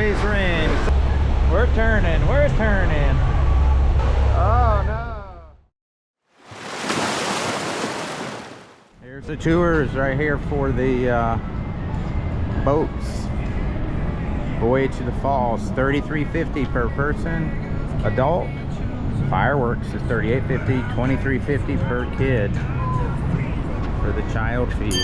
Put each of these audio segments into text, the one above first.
always rings. We're turning. Oh no. Here's the tours right here for the boats. Voyage to the falls, $33.50 per person. Adult. Fireworks is $38.50, $23.50 per kid for the child fee.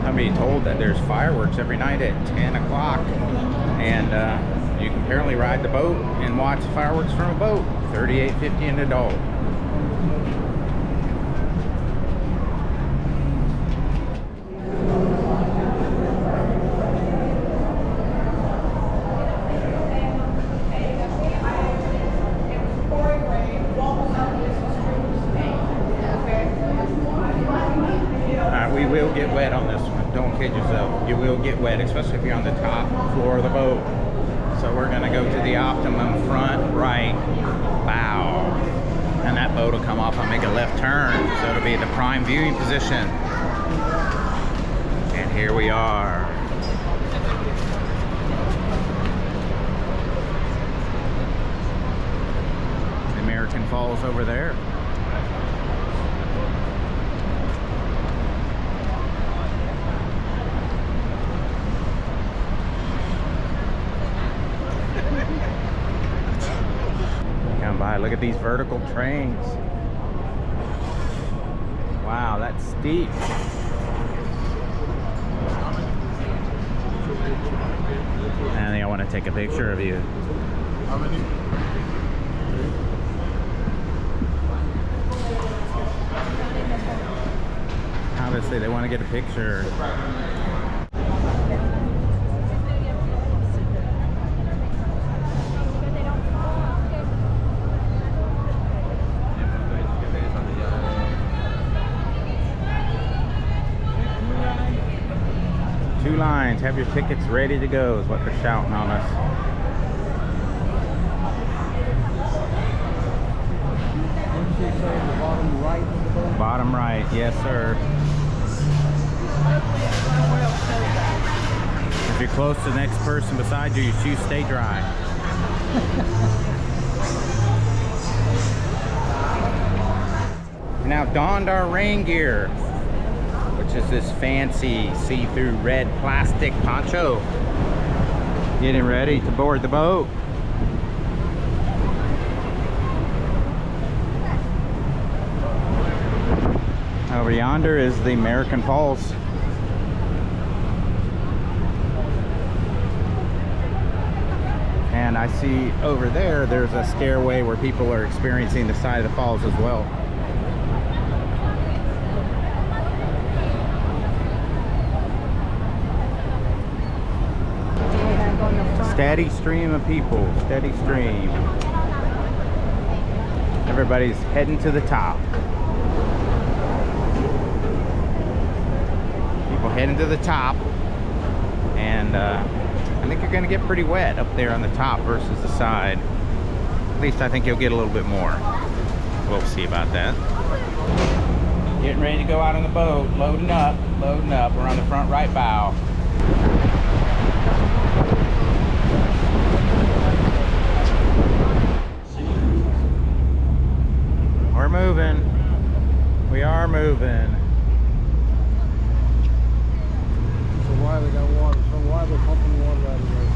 I'm being told that there's fireworks every night at 10 o'clock, and you can apparently ride the boat and watch fireworks from a boat. $38.50 an adult. We will get wet on this one. Don't kid yourself. You will get wet, especially if you're on the top floor of the boat. So we're going to go to the optimum front right bow. And that boat will come off and make a left turn. So it'll be the prime viewing position. And here we are. The American Falls over there. Look at these vertical trains. Wow, that's steep. I think I want to take a picture of you. How many? Obviously, they want to get a picture. Two lines, have your tickets ready to go is what they're shouting on us. Bottom right of the boat? Bottom right, yes sir. If you're close to the next person beside you, your shoes stay dry. We now donned our rain gear, which is this fancy see-through red plastic poncho. Getting ready to board the boat. Over yonder is the American Falls. And I see over there, there's a stairway where people are experiencing the side of the falls as well. Steady stream of people, steady stream. Everybody's heading to the top. People heading to the top. And I think you're gonna get pretty wet up there on the top versus the side. At least I think you'll get a little bit more. We'll see about that. Getting ready to go out on the boat, loading up. We're on the front right bow. We're moving. We are moving. So why they got water? So why are they pumping water out of there?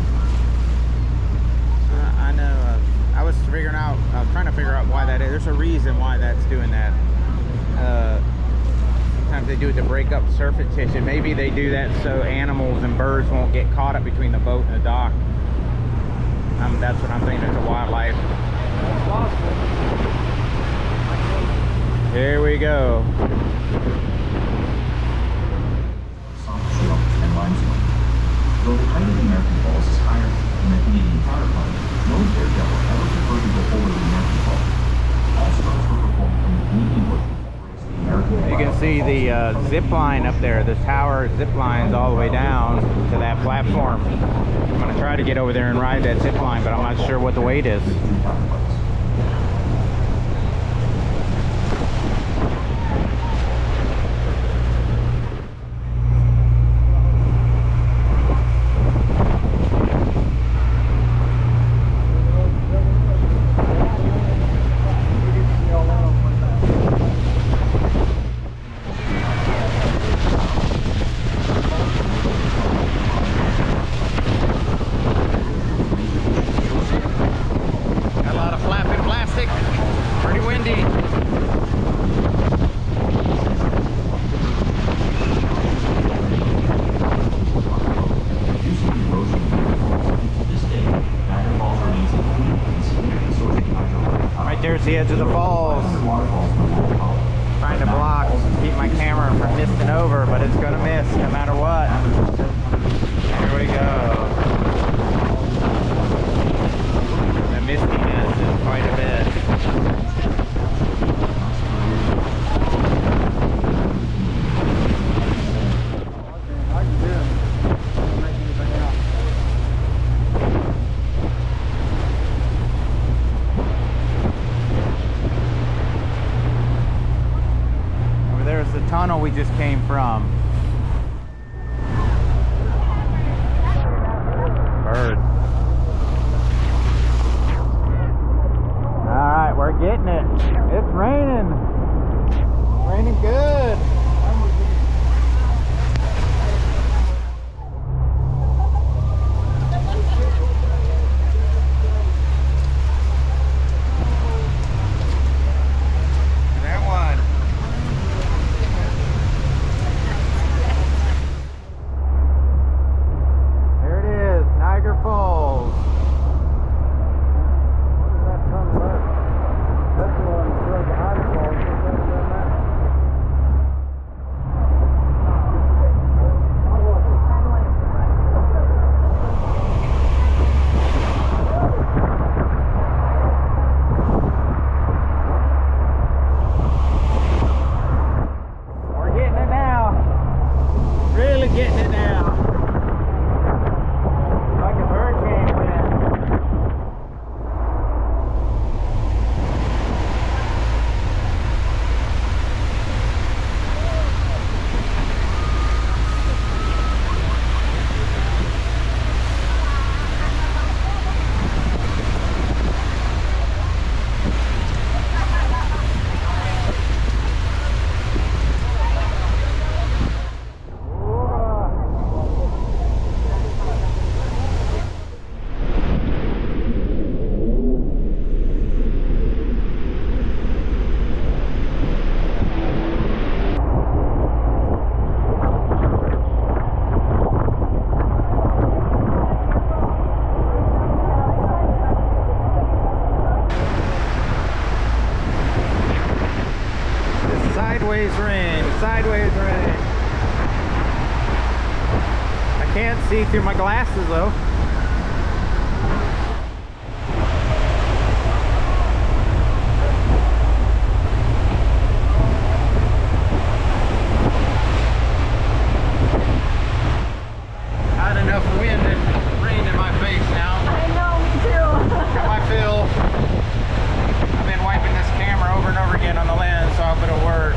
I know. I was trying to figure out why that is. There's a reason why that's doing that. Sometimes they do it to break up surface tension. Maybe they do that so animals and birds won't get caught up between the boat and the dock. That's what I'm thinking. It's a wildlife. That's possible. Here we go. Though the height of the American Falls is higher than the Canadian counterpart, no daredevil ever preferred to go over the American Falls. All stunts were performed from the Canadian bush. You can see the zip line up there. The tower zip lines all the way down to that platform. I'm going to try to get over there and ride that zip line, but I'm not sure what the weight is. There's the edge of the falls. Trying to block, keep my camera from misting over, but it's gonna miss no matter what. Here we go. The mistiness is quite a bit. I can do it. Don't make anything out. Over there's the tunnel we just came from. Bird. Alright, we're getting it. It's raining. Raining good. That one. There it is, Niagara Falls. That's coming back. That's the one that shows the high falls. Is that that? We're getting it now. Really getting it now. Like a hurricane wind. Sideways rain. I can't see through my glasses though. Had enough wind and rain in my face now. I know, me too. Got my fill. I've been wiping this camera over and over again on the lens, so it'll work.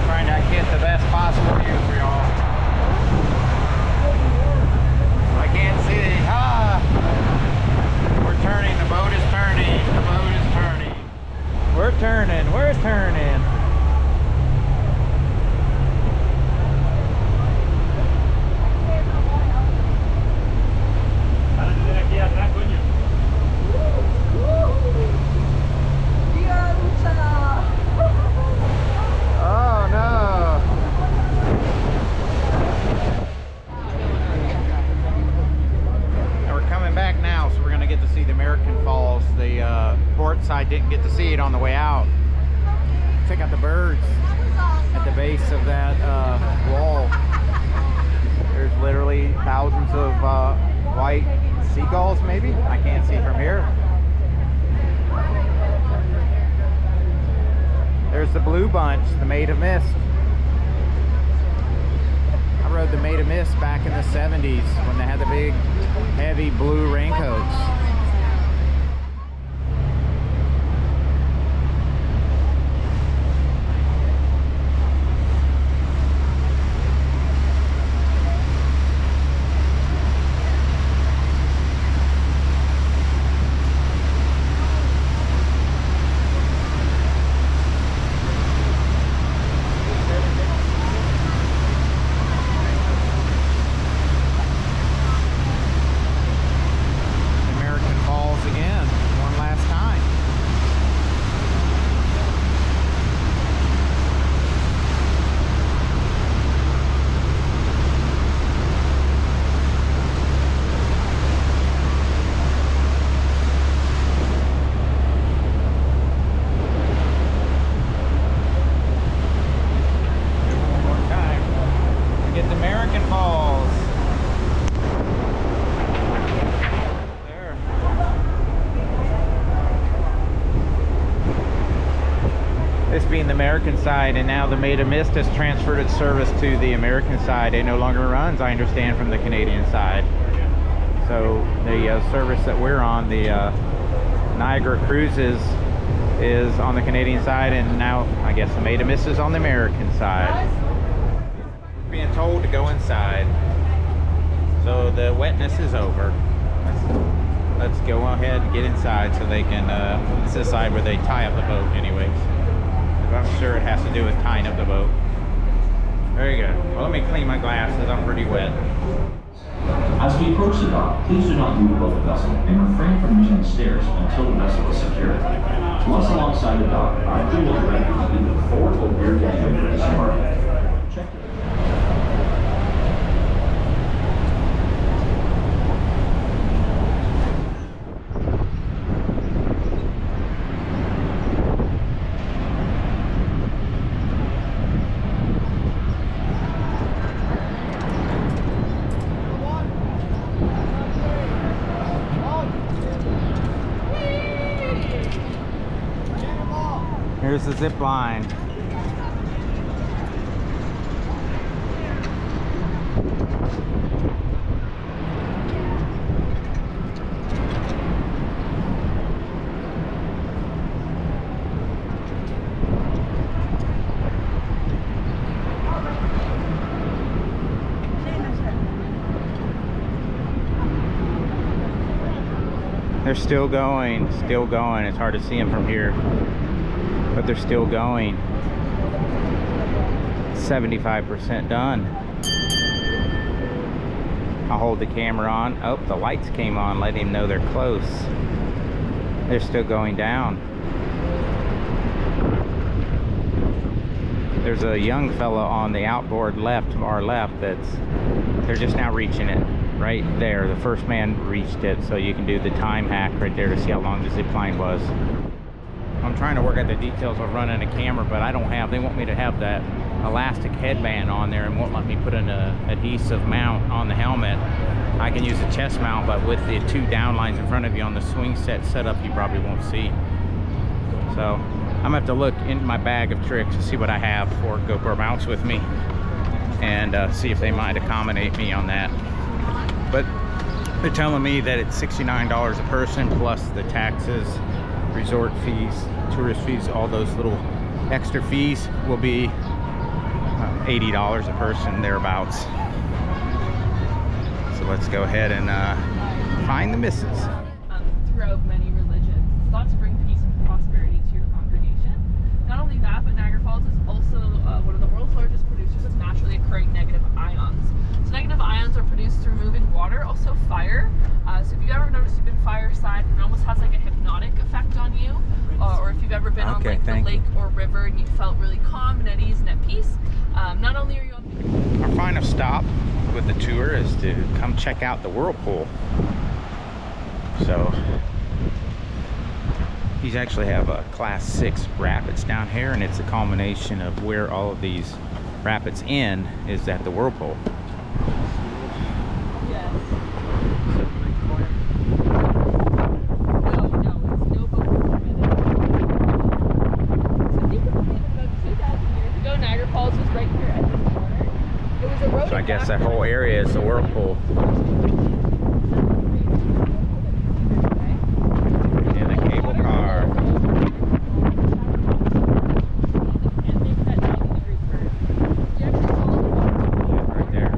Trying to get the best possible view for y'all. I can't see. We're turning. The boat is turning. The boat is turning. We're turning. We're turning. Oh no. And we're coming back now, so we're going to get to see the American Falls. The port side didn't get to see it on the way out. Check out the birds at the base of that wall. There's literally thousands of white seagulls, maybe? I can't see from here. There's the blue bunch, the Maid of Mist. I rode the Maid of Mist back in the 70s when they had the big, heavy blue raincoats. American side, and now the Made of Mist has transferred its service to the American side. It no longer runs, I understand, from the Canadian side. So the service that we're on, the Niagara Cruises, is on the Canadian side, and now I guess the Made of Mist is on the American side. We're being told to go inside, so the wetness is over. Let's go ahead and get inside so they can, it's the side where they tie up the boat anyways. I'm sure it has to do with tying up the boat. Very good. Well, let me clean my glasses, I'm pretty wet. As we approach the dock, please do not move above the vessel and refrain from using the stairs until the vessel is secured. Once alongside the dock, our crew will direct you to either the forward or rear gangway for disembarking. Check your Here's the zip line. They're still going, still going. It's hard to see them from here, but they're still going. 75% done. I'll hold the camera on. Oh, the lights came on, letting him know they're close. They're still going down. There's a young fella on the outboard left, to our left, they're just now reaching it. Right there, the first man reached it, so you can do the time hack right there to see how long the zip line was. I'm trying to work out the details of running a camera, but I don't have, they want me to have that elastic headband on there and won't let me put an adhesive mount on the helmet. I can use a chest mount, but with the two down lines in front of you on the swing set setup, you probably won't see. So I'm gonna have to look in my bag of tricks to see what I have for GoPro mounts with me, and see if they might accommodate me on that. But they're telling me that it's $69 a person plus the taxes, resort fees, tourist fees, all those little extra fees will be $80 a person, thereabouts. So let's go ahead and find the missus. Throughout many religions, it's thought to bring peace and prosperity to your congregation. Not only that, but Niagara Falls is also one of the world's largest producers of naturally occurring negative ions. So negative ions are produced through moving water, also fire. So if you've ever noticed you've been fireside, it almost has like a hypnotic effect on you. Or if you've ever been on like the lake or river and you felt really calm and at ease and at peace. Not only are you on... Our final stop with the tour is to come check out the whirlpool. So these actually have a class 6 rapids down here, and it's a culmination of where all of these rapids end is at the whirlpool. So I guess that whole area is the whirlpool. And the cable car. Right there.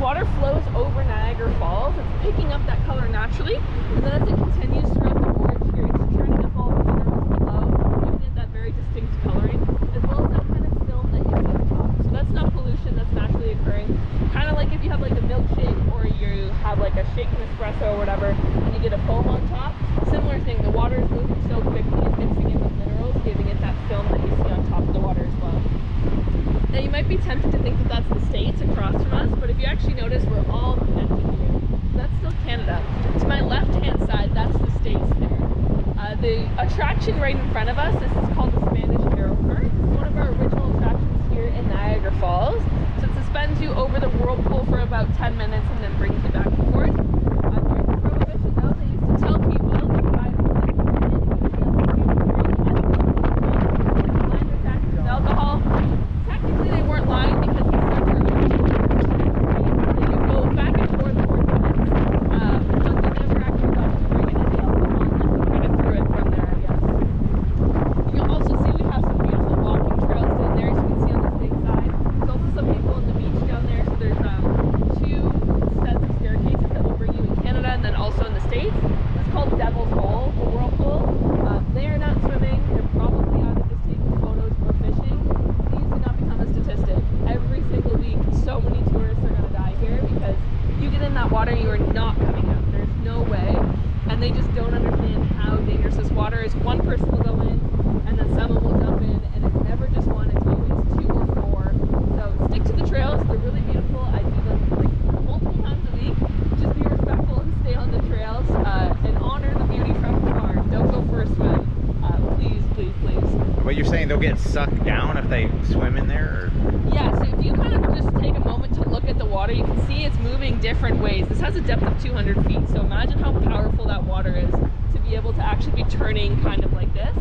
Water flows over Niagara Falls. It's picking up that color naturally, and then as it continues throughout the gorge here, it's turning up all the minerals below, giving it that very distinct coloring, as well as that kind of film that you see at the top. So that's not pollution, that's naturally occurring. Kind of like if you have like a milkshake, or you have like a shaken espresso or whatever, and you get a foam on top. Similar thing, the water Now you might be tempted to think that that's the States across from us, but if you actually notice, we're all connected here. So that's still Canada. To my left-hand side, that's the States there. The attraction right in front of us, this is called the Spanish Arrow Cart. It's one of our original attractions here in Niagara Falls. So it suspends you over the whirlpool for about 10 minutes and then brings you back and forth. During the Prohibition, though, they used to tell people that with alcohol. Technically, they weren't lying because the center of they go back and forth for minutes, but they never actually got to bring in any alcohol unless they kind of threw it from there, I guess. You'll also see we have some beautiful walking trails down there, as you can see on the big side. There's also some people on the beach down there, so there's 2 sets of staircases that will bring you in Canada and then also in the States. It's called Devil's Hole, the whirlpool. They are not swimming, they're probably either just taking photos or fishing. These do not become a statistic. Every single week, so many tourists are going to die here because you get in that water, you are not coming out. There's no way. And they just don't understand how dangerous this water is. One person will go in, and then someone will jump in, and it's never just one, it's always 2 or 4. So stick to the trails, they're really beautiful. I do them like multiple times a week. Just be respectful and stay on the trails, and honor the beauty from afar. Don't go for a swim. Please, please, please. But you're saying they'll get sucked down if they swim in there? Or? Yeah, so if you kind of just take a moment to look at the water, you can see it's moving different ways. This has a depth of 200 feet, so imagine how powerful that water is to be able to actually be turning kind of like this.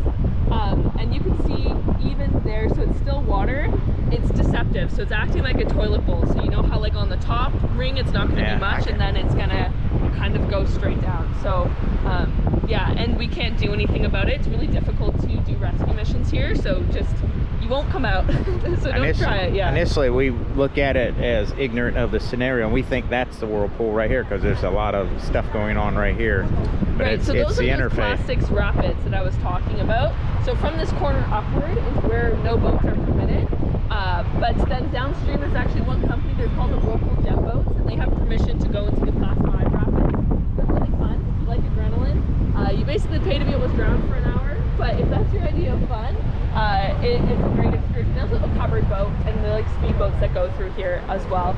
And you can see even there, so it's still water, it's deceptive, so it's acting like a toilet bowl. So you know how like on the top ring it's not going to be much, and then it's going to kind of go straight down. So yeah, and we can't do anything about it. It's really difficult to do rescue missions here, so just you won't come out. So don't try it. Yeah. Initially, we look at it as ignorant of the scenario, and we think that's the whirlpool right here because there's a lot of stuff going on right here. But right, so those the are those plastics rapids that I was talking about. So from this corner upward is where no boats are permitted. But then downstream there's actually one company, they're called the Whirlpool Jet Boats, and they have permission to go into the Class 5 rapids. They're really fun if you like adrenaline. You basically pay to be able to drown for an hour, but if that's your idea of fun, it's a great excursion. They also have a covered boat, and they're like speedboats that go through here as well.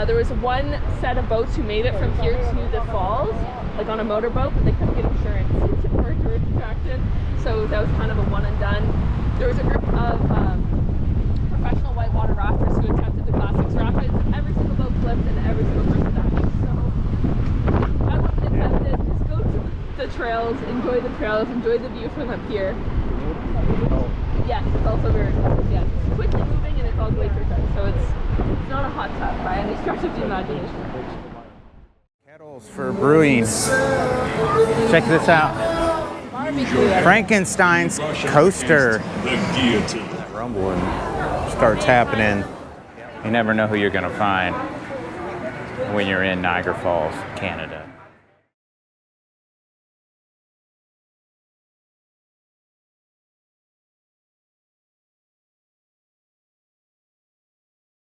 There was one set of boats who made it from here to the falls, like on a motorboat, but they couldn't get insurance for a tourist attraction, so that was kind of a one and done. There was a group of professional whitewater rafters who attempted the Classics Rapids. Every single boat flipped and every single person died. So I wouldn't attempt it. Just go to the trails, enjoy the view from up here. Yes, it's also very expensive. Yes, it's quickly moving and it's all glacier fed, so it's not a hot tub by any stretch of the imagination. Kettles for brewing. Check this out. Frankenstein's coaster. The guillotine. Rumbling starts happening. You never know who you're going to find when you're in Niagara Falls, Canada.